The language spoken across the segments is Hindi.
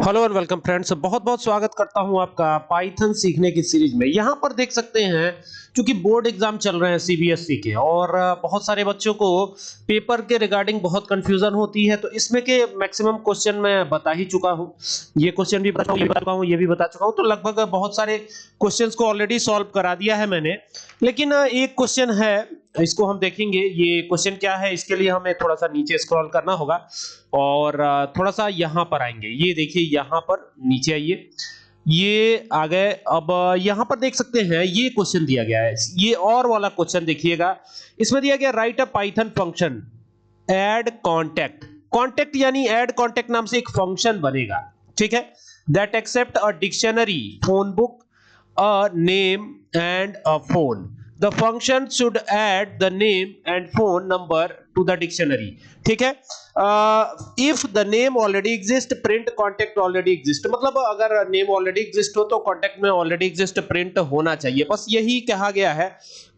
हेलो एंड वेलकम फ्रेंड्स, बहुत बहुत स्वागत करता हूं आपका पाइथन सीखने की सीरीज में। यहां पर देख सकते हैं क्योंकि बोर्ड एग्जाम चल रहे हैं सीबीएसई के और बहुत सारे बच्चों को पेपर के रिगार्डिंग बहुत कंफ्यूजन होती है। तो इसमें के मैक्सिमम क्वेश्चन मैं बता ही चुका हूं, ये क्वेश्चन भी बता चुका हूं, ये भी बता चुका हूं। तो लगभग बहुत सारे क्वेश्चंस को ऑलरेडी सॉल्व करा दिया है मैंने, लेकिन एक क्वेश्चन है, इसको हम देखेंगे। ये क्वेश्चन क्या है, इसके लिए हमें थोड़ा सा नीचे स्क्रॉल करना होगा और थोड़ा सा यहां पर आएंगे। ये देखिए, यहां पर नीचे आइए, ये आ गए। अब यहां पर देख सकते हैं ये क्वेश्चन दिया गया है। ये और वाला क्वेश्चन देखिएगा, इसमें दिया गया write a Python function add contact. Contact यानी ऐड कांटेक्ट नाम से एक फंक्शन बनेगा, ठीक है, that accept a dictionary, phone book, a name and a phone. The function should add the name and phone number to the dictionary. ठीक है, if the name already exist, print contact already exist। मतलब अगर name already exist हो तो contact में already exist print होना चाहिए, बस यही कहा गया है।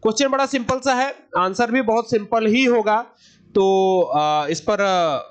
क्वेश्चन बड़ा सिंपल सा है, आंसर भी बहुत सिंपल ही होगा। तो इस पर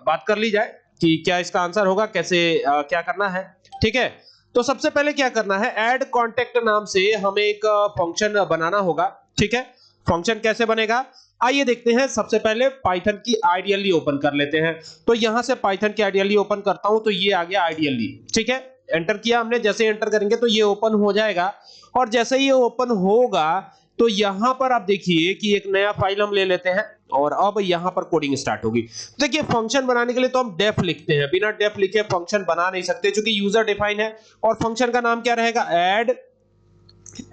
बात कर ली जाए कि क्या इसका आंसर होगा, कैसे क्या करना है। ठीक है, तो सबसे पहले क्या करना है, ऐड कांटेक्ट नाम से हमें एक फंक्शन बनाना होगा। ठीक है, फंक्शन कैसे बनेगा आइए देखते हैं। सबसे पहले पाइथन की आइडियली ओपन कर लेते हैं। तो यहां से पाइथन की आइडियली ओपन करता हूं, तो ये आ गया आइडियली। ठीक है, एंटर किया हमने, जैसे एंटर करेंगे तो ये ओपन हो जाएगा। और जैसे ही ये ओपन होगा तो यहां पर आप देखिए कि एक नया फाइल हम ले लेते हैं और अब यहां पर कोडिंग स्टार्ट होगी। देखिए, फंक्शन बनाने के लिए तो हम डेफ लिखते हैं, बिना डेफ लिखे फंक्शन बना नहीं सकते क्योंकि यूजर डिफाइन है। और फंक्शन का नाम क्या रहेगा,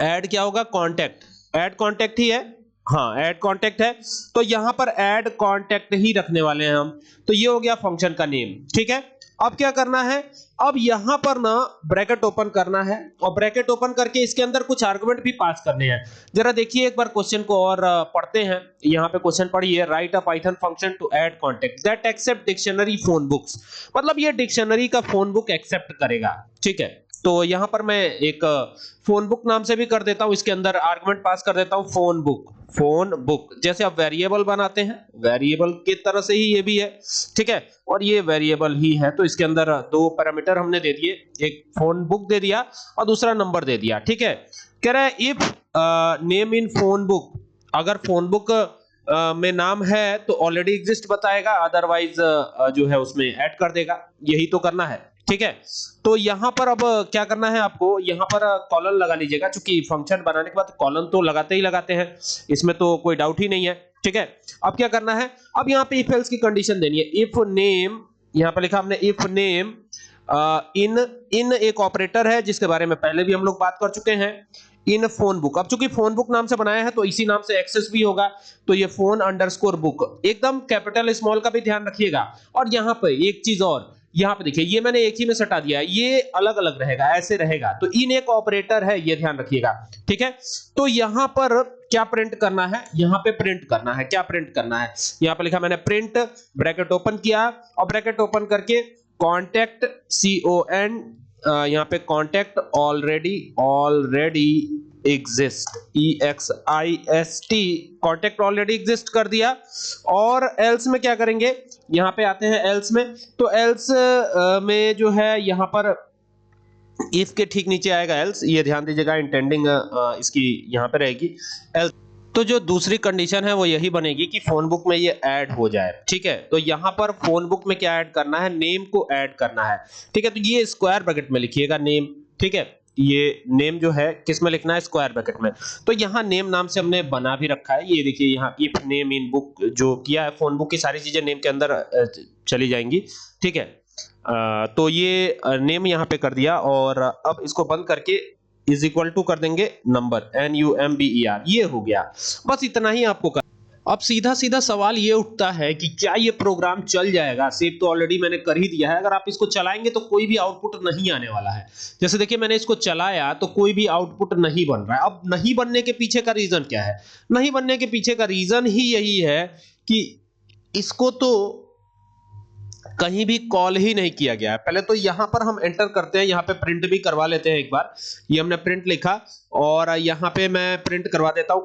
ऐड क्या होगा, कांटेक्ट, ऐड कांटेक्ट ही है। हाँ, ऐड कांटेक्ट है, तो यहां पर ऐड कांटेक्ट ही रखने वाले हैं हम। तो ये हो गया फंक्शन का नेम। ठीक है, अब क्या करना है, अब यहां पर ना ब्रैकेट ओपन करना है और ब्रैकेट ओपन करके इसके अंदर कुछ आर्गुमेंट भी पास करने हैं। जरा देखिए एक बार क्वेश्चन को और पढ़ते हैं। यहां पे क्वेश्चन पढ़िए, write a Python function to add contact that accept dictionary phone books. मतलब ये डिक्शनरी का फोन बुक एक्सेप्ट करेगा। ठीक है, तो यहां पर मैं एक फोन बुक नाम से भी कर देता हूं, इसके अंदर आर्गुमेंट पास कर देता हूं फोन बुक। फोन बुक जैसे आप वेरिएबल बनाते हैं, वेरिएबल की तरह से ही ये भी है। ठीक है, और ये वेरिएबल ही है, तो इसके अंदर दो पैरामीटर हमने दे दिए, एक फोन बुक दे दिया और दूसरा नंबर दे दिया। ठीक है, कह रहा है if name in phone book, अगर फोन बुक में नाम है तो ऑलरेडी एग्जिस्ट बताएगा, अदरवाइज जो है उसमें ऐड कर देगा। यही तो करना है। ठीक है, तो यहां पर अब क्या करना है आपको, यहां पर कॉलन लगा लीजिएगा, क्योंकि फंक्शन बनाने के बाद कॉलन तो लगाते ही लगाते हैं, इसमें तो कोई डाउट ही नहीं है। ठीक है, अब क्या करना है, अब यहां पे इफ एल्स की कंडीशन देनी है। इफ नेम, यहां पर लिखा हमने इफ नेम इन एक ऑपरेटर है जिसके बारे में पहले भी हम लोग बात कर चुके हैं, इन फोन बुक। अब चूंकि फोन बुक नाम से बनाया है तो इसी नाम से एक्सेस भी होगा, तो ये फोन अंडरस्कोर बुक, एकदम कैपिटल स्मॉल का भी ध्यान रखिएगा। और यहां पे एक चीज और, यहां पे देखिए ये मैंने एक ही में सटा दिया है, ये अलग अलग रहेगा, ऐसे रहेगा, तो इन एक ऑपरेटर है, ये ध्यान रखिएगा। ठीक है, तो यहां पर क्या प्रिंट करना है, यहां पे प्रिंट करना है, क्या प्रिंट करना है, यहां पे लिखा मैंने प्रिंट, ब्रैकेट ओपन किया और ब्रैकेट ओपन करके कांटेक्ट CON, यहां पे contact already exist EXIST, contact already exist कर दिया। और एल्स में क्या करेंगे, यहां पे आते हैं एल्स में, तो एल्स में जो है यहां पर इफ के ठीक नीचे आएगा एल्स, ये ध्यान दीजिएगा, इंटेंडिंग इसकी यहां पे रहेगी एल्स। तो जो दूसरी कंडीशन है वो यही बनेगी कि फोन बुक में ये ऐड हो जाए। ठीक है, तो यहां पर फोन बुक में क्या ऐड करना है, नेम को ऐड करना है। ठीक है, तो ये स्क्वायर ब्रैकेट में लिखिएगा नेम। ठीक है, ये नेम जो है किस में लिखना है, स्क्वायर ब्रैकेट में। तो यहां नेम नाम से हमने बना भी रखा है, ये देखिए यहां इफ नेम इन बुक जो किया है, फोन बुक की सारी चीजें नेम के अंदर चली जाएंगी। ठीक है, तो ये नेम यहां पे कर दिया और अब इसको बंद करके इज इक्वल टू कर देंगे नंबर, NUMBER, ये हो गया। बस इतना ही आपको कर। अब सीधा सीधा सवाल ये उठता है कि क्या ये प्रोग्राम चल जाएगा। सेव तो ऑलरेडी मैंने कर ही दिया है, अगर आप इसको चलाएंगे तो कोई भी आउटपुट नहीं आने वाला है। जैसे देखिए मैंने इसको चलाया तो कोई भी आउटपुट नहीं बन रहा है। अब नहीं बनने के पीछे का रीजन क्या है, नहीं बनने के पीछे का रीजन ही यही है कि इसको तो कहीं भी कॉल ही नहीं किया गया है। पहले तो यहां पर हम एंटर करते हैं, यहां पे प्रिंट भी करवा लेते हैं एक बार। ये हमने प्रिंट लिखा और यहां पे मैं प्रिंट करवा देता हूं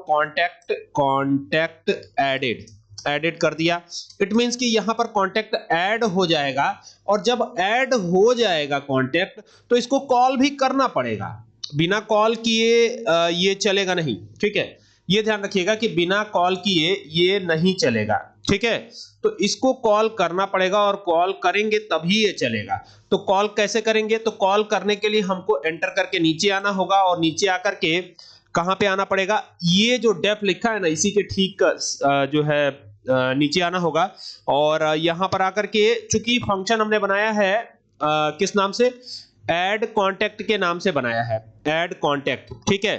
कांटेक्ट एडेड। एडिट कर दिया। इट मींस कि यहां पर कांटेक्ट ऐड हो जाएगा, और जब ऐड हो जाएगा कांटेक्ट तो इसको कॉल भी करना पड़ेगा। बिना कॉल किए ये चलेगा नहीं, ठीक है, ये ध्यान रखिएगा कि बिना कॉल किए ये नहीं चलेगा, ठीक है। तो इसको कॉल करना पड़ेगा, और कॉल करेंगे तभी ये चलेगा। तो कॉल कैसे करेंगे? तो कॉल करने के लिए हमको एंटर करके नीचे आना होगा, और नीचे आकर के कहां पे आना पड़ेगा? ये जो डेफ लिखा है ना, इसी के ठीक जो है नीचे आना होगा, और यहां पर आकर के चूंकि फंक्शन हमने बनाया है किस नाम से? ऐड कॉन्टेक्ट के नाम से बनाया है, ऐड कॉन्टेक्ट, ठीक है।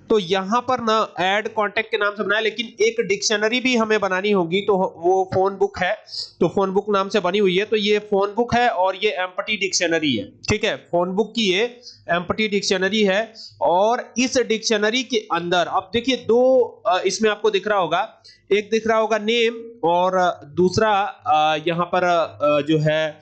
तो यहां पर ना ऐड कॉन्टेक्ट के नाम से बनाया, लेकिन एक डिक्शनरी भी हमें बनानी होगी, तो वो फोन बुक है, तो फोन बुक नाम से बनी हुई है। तो ये फोन बुक है और ये एम्प्टी डिक्शनरी है, ठीक है। फोन बुक की ये एम्प्टी डिक्शनरी है, और इस डिक्शनरी के अंदर अब देखिए दो इसमें आपको दिख रहा होगा, एक दिख रहा होगा नेम, और दूसरा यहां पर जो है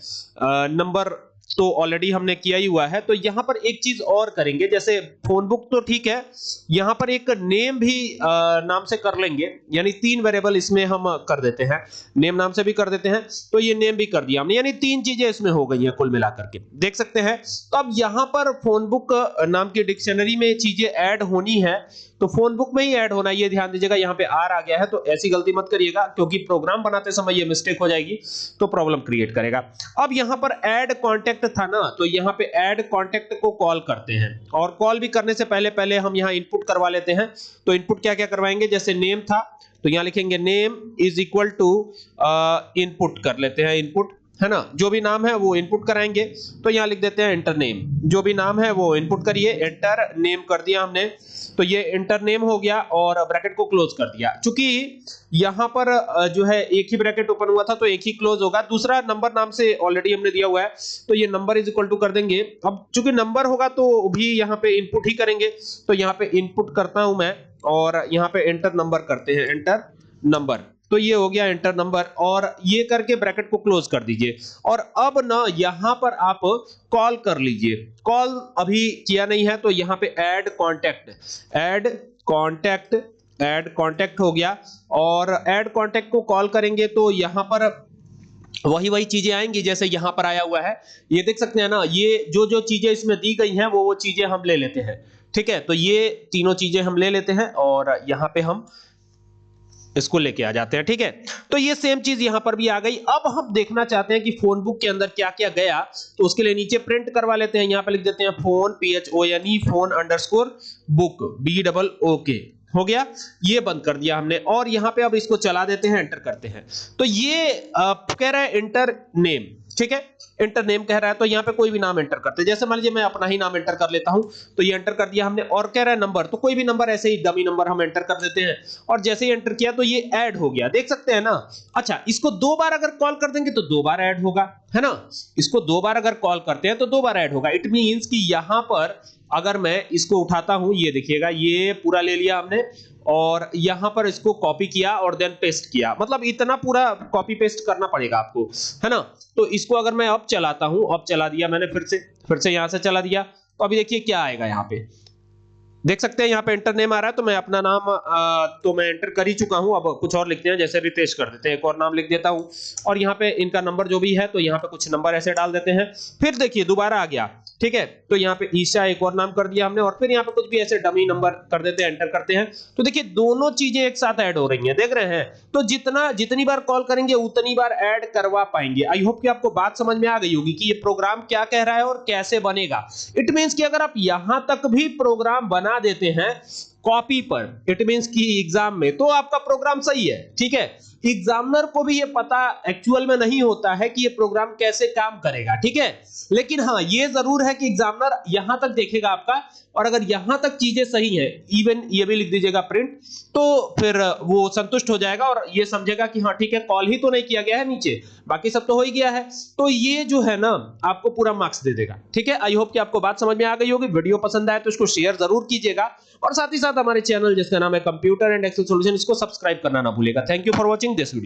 नंबर तो ऑलरेडी हमने किया ही हुआ है। तो यहां पर एक चीज और करेंगे, जैसे फोन बुक तो ठीक है, यहां पर एक नेम भी नाम से कर लेंगे, यानी 3 वेरिएबल इसमें हम कर देते हैं, नेम नाम से भी कर देते हैं। तो ये नेम भी कर दिया हमने, यानी 3 चीजें इसमें हो गई हैं कुल मिलाकर के, देख सकते हैं। तो अब यहां पर फोन बुक नाम की डिक्शनरी में चीजें ऐड होनी है, तो फोन बुक में ही ऐड होना है, ये ध्यान दीजिएगा। यहां पे आर आ गया है, तो ऐसी गलती मत करिएगा, क्योंकि प्रोग्राम बनाते समय ये मिस्टेक हो जाएगी तो प्रॉब्लम क्रिएट करेगा। अब यहां पर ऐड कॉन्टेक्ट था ना, तो यहां पे ऐड कॉन्टेक्ट को कॉल करते हैं, और कॉल भी करने से पहले पहले हम यहां इनपुट करवा लेते हैं। तो इनपुट क्या क्या करवाएंगे? जैसे नेम था, तो यहां लिखेंगे name is equal to input कर लेते हैं, इनपुट है ना, जो भी नाम है वो इनपुट कराएंगे। तो यहां लिख देते हैं एंटर नेम, जो भी नाम है वो इनपुट करिए, एंटर नेम कर दिया हमने। तो ये एंटर नेम हो गया, और ब्रैकेट को क्लोज कर दिया। चूंकि यहां पर जो है एक ही ब्रैकेट ओपन हुआ था, तो एक ही क्लोज होगा। दूसरा नंबर नाम से ऑलरेडी हमने दिया हुआ है, तो ये नंबर इज इक्वल टू कर देंगे। अब चूंकि नंबर होगा तो भी यहां पे इनपुट ही करेंगे, तो यहां पे इनपुट करता हूं मैं, और यहां पे एंटर नंबर करते हैं, एंटर नंबर। तो ये हो गया एंटर नंबर, और ये करके ब्रैकेट को क्लोज कर दीजिए। और अब ना यहां पर आप कॉल कर लीजिए, कॉल अभी किया नहीं है, तो यहां पे add contact, add contact, add contact हो गया, और ऐड कॉन्टेक्ट को कॉल करेंगे तो यहां पर वही चीजें आएंगी जैसे यहां पर आया हुआ है। ये देख सकते हैं ना, ये जो जो चीजें इसमें दी गई हैं वो चीजें हम ले लेते हैं, ठीक है। तो ये तीनों चीजें हम ले लेते हैं, और यहां पे हम इसको लेके आ जाते हैं, ठीक है। तो ये सेम चीज यहां पर भी आ गई। अब हम देखना चाहते हैं कि फोन बुक के अंदर क्या क्या गया, तो उसके लिए नीचे प्रिंट करवा लेते हैं। यहां पे लिख देते हैं phone, PHONE, phone underscore book, BOOK, हो गया। ये बंद कर दिया हमने, और यहां पे अब इसको चला देते हैं, एंटर करते हैं। तो ये कह रहा है एंटर नेम, ठीक है, एंटर नेम कह रहा है, तो यहां पे कोई भी नाम एंटर करते हैं। जैसे मान लीजिए मैं अपना ही नाम एंटर कर लेता हूं, तो ये एंटर कर दिया हमने। और कह रहा है नंबर, तो कोई भी नंबर ऐसे ही डमी नंबर हम एंटर कर देते हैं, और जैसे ही एंटर किया तो ये ऐड हो गया, देख सकते हैं ना। अच्छा, इसको 2 बार अगर कॉल कर देंगे तो 2 बार ऐड होगा, है ना। इसको 2 बार अगर कॉल करते हैं तो 2 बार ऐड होगा। इट मींस कि यहां पर अगर मैं इसको उठाता हूं, ये देखिएगा, ये पूरा ले लिया हमने, और यहां पर इसको कॉपी किया और देन पेस्ट किया, मतलब इतना पूरा कॉपी पेस्ट करना पड़ेगा आपको, है ना। तो इसको अगर मैं अब चलाता हूं, अब चला दिया मैंने, फिर से यहां से चला दिया, तो अभी देखिए क्या आएगा। यहां पे देख सकते हैं, यहां पे एंटर नेम आ रहा है, तो मैं अपना नाम तो मैं एंटर कर ही चुका हूं। अब कुछ और लिखते हैं, जैसे रितेश कर देते हैं, एक और नाम लिख देता हूं, और यहां पे इनका नंबर जो भी है, तो यहां पे कुछ नंबर ऐसे डाल देते हैं। फिर देखिए दोबारा आ गया, ठीक है। तो यहाँ पे ईशा एक और नाम कर दिया हमने, और फिर यहाँ पे कुछ भी ऐसे डमी नंबर कर देते हैं, एंटर करते हैं। तो देखिए दोनों चीजें एक साथ ऐड हो रही हैं, देख रहे हैं। तो जितनी बार कॉल करेंगे उतनी बार ऐड करवा पाएंगे। आई होप कि आपको बात समझ में आ गई होगी कि ये प्रोग्राम क्या कह रहा है और कैसे बनेगा। इट मींस कि अगर आप यहां तक भी प्रोग्राम बना देते हैं कॉपी पर, इट मींस कि एग्जाम में, तो आपका प्रोग्राम सही है, ठीक है। एग्जामिनर को भी ये पता एक्चुअल में नहीं होता है कि ये प्रोग्राम कैसे काम करेगा, ठीक है। लेकिन हाँ, ये जरूर है कि एग्जामिनर यहां तक देखेगा आपका, और अगर यहां तक चीजें सही हैं, इवन ये भी लिख दीजिएगा प्रिंट, तो फिर वो संतुष्ट हो जाएगा और ये समझेगा कि हाँ ठीक है, कॉल ही तो नहीं किया गया है नीचे, बाकी सब तो हो ही गया है। तो ये जो है ना, आपको पूरा मार्क्स दे देगा, ठीक है। आई होप कि आपको बात समझ में आ गई होगी। वीडियो पसंद आए तो इसको शेयर जरूर कीजिएगा, और साथ ही साथ हमारे चैनल जिसका नाम है कंप्यूटर एंड एक्सेल सॉल्यूशन, इसको सब्सक्राइब करना ना भूलिएगा। Thank you for watching this video.